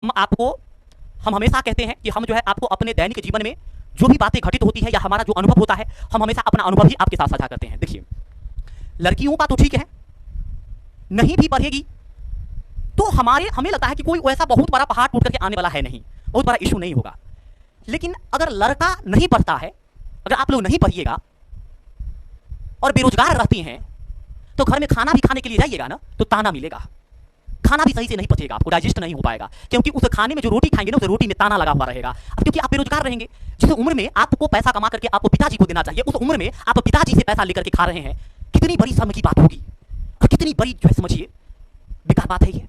आपको हम हमेशा कहते हैं कि हम जो है आपको अपने दैनिक जीवन में जो भी बातें घटित होती है या हमारा जो अनुभव होता है, हम हमेशा अपना अनुभव ही आपके साथ साझा करते हैं। देखिए, लड़कियों का तो ठीक है, नहीं भी पढ़ेगी तो हमें लगता है कि कोई ऐसा बहुत बड़ा पहाड़ टूट करके आने वाला है नहीं, बहुत बड़ा इशू नहीं होगा। लेकिन अगर लड़का नहीं पढ़ता है, अगर आप लोग नहीं पढ़िएगा और बेरोजगार रहती हैं, तो घर में खाना भी खाने के लिए जाइएगा ना तो ताना मिलेगा, खाना भी सही से नहीं पचेगा, आपको डाइजेस्ट नहीं हो पाएगा, क्योंकि उस खाने में जो रोटी खाएंगे ना उस रोटी में ताना लगा हुआ रहेगा। अब क्योंकि आप बेरोजगार रहेंगे, जिस उम्र में आपको पैसा कमा करके आपको पिताजी को देना चाहिए, उस उम्र में आप पिताजी से पैसा लेकर के खा रहे हैं, कितनी बड़ी शर्म की बात होगी और कितनी बड़ी जो है समझिए बेकार बात है ये।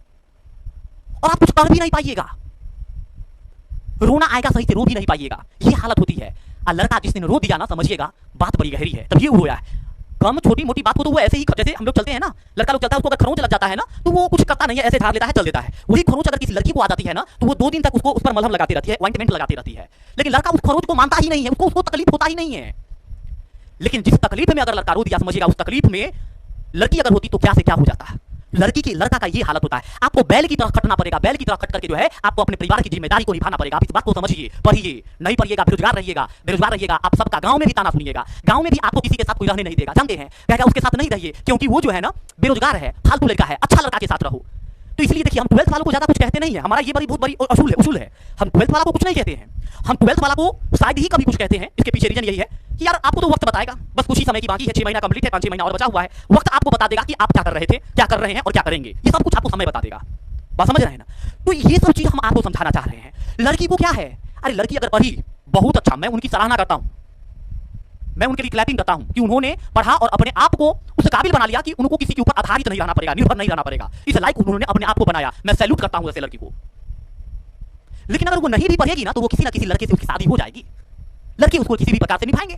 और आप कुछ कर भी नहीं पाइएगा, रोना आएगा सही से रो भी नहीं पाइएगा, ये हालत होती है। और लड़का जिस दिन रो दिया ना, समझिएगा बात बड़ी गहरी है, तब ये रोया है। कम छोटी मोटी बात को तो वो ऐसे ही, जैसे हम लोग चलते हैं ना, लड़का लोग चलता है, उसको अगर खरोंच लग जाता है ना तो वो कुछ करता नहीं है, ऐसे झाड़ लेता है, चल देता है। वही खरोंच अगर किसी लड़की को आ जाती है ना तो वो 2 दिन तक उसको उस पर मलहम लगाती रहती है, ऑइंटमेंट लगाती रहती है। लेकिन लड़का उस खरोंच को मानता ही नहीं है, उसको तकलीफ होता ही नहीं है। लेकिन जिस तकलीफ में अगर लड़का रो दिया, समझिएगा उस तकलीफ में लड़की अगर होती तो क्या से क्या हो जाता है। लड़का का ये हालत होता है। आपको बैल की तरह खटना पड़ेगा, बैल की तरह खट करके जो है आपको अपने परिवार की जिम्मेदारी को निभाना पड़ेगा। आप इस बात को समझिए, पढ़िए, नहीं पढ़िएगा बेरोजगार रहिएगा, आप सबका गांव में भी ताना सुनिएगा, गांव में भी आपको किसी के साथ कोई रहने नहीं देगा, जानते हैं, कहेगा उसके साथ नहीं रहिए क्योंकि वो जो है ना बेरोजगार है, फालतू लड़का है, अच्छा लड़का के साथ रहो। तो इसलिए देखिए, हम 12th वालों को ज्यादा कुछ कहते नहीं है, हमारा ये बहुत बड़ी उसूल है। हम 12th वालों को कुछ नहीं कहते हैं, हम 12th वाला को शायद ही कभी कुछ कहते हैं। इसके पीछे रीजन यही है कि यार आपको तो वक्त बताएगा, बस कुछ ही समय की बाकी है, 6 महीना कंप्लीट है, 5-6 महीना और बचा हुआ है। वक्त आपको बता देगा कि आप क्या कर रहे थे, क्या कर रहे हैं और क्या करेंगे, ये सब कुछ आपको समय बता देगा। बात समझ रहे हैं ना? तो ये सब चीज हम आपको समझाना चाह रहे हैं। लड़की को क्या है, अरे लड़की अगर पढ़ी बहुत अच्छा, मैं उनकी सराहना करता हूं, मैं उनके लिए क्लैपिंग करता हूं कि उन्होंने पढ़ा और अपने आप को उस काबिल बना लिया कि उनको किसी के ऊपर आधारित नहीं रहना पड़ेगा, निर्भर नहीं रहना पड़ेगा। इस लायक उन्होंने अपने आप को बनाया, मैं सैल्यूट करता हूं ऐसे लड़की को। लेकिन अगर वो नहीं भी पढ़ेगी ना तो वो किसी ना किसी लड़के से उसकी शादी हो जाएगी, लड़के उसको किसी भी प्रकार से निभाएंगे।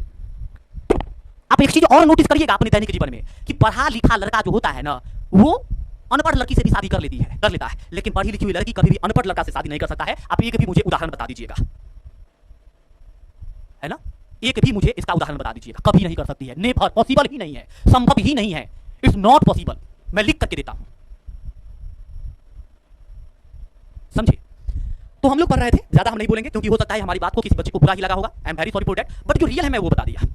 आप एक चीज और नोटिस करिएगा अपने दैनिक जीवन में कि पढ़ा लिखा लड़का जो होता है ना, वो अनपढ़ लड़की से भी शादी कर लेता है, लेकिन पढ़ी लिखी हुई लड़की कभी भी अनपढ़ लड़का से शादी नहीं कर सकता है। आप एक भी मुझे उदाहरण बता दीजिएगा, है ना, एक भी मुझे इसका उदाहरण बता दीजिएगा। कभी नहीं कर सकती है, नेवर, पॉसिबल ही नहीं है, संभव ही नहीं है, इट्स नॉट पॉसिबल। मैं लिख करके देता हूं, समझे? तो हम लोग पढ़ रहे थे, ज्यादा हम नहीं बोलेंगे क्योंकि हो सकता है हमारी बात को किसी बच्चे को बुरा ही लगा होगा, I am very sorry for that, but जो रियल है मैं वो बता दिया।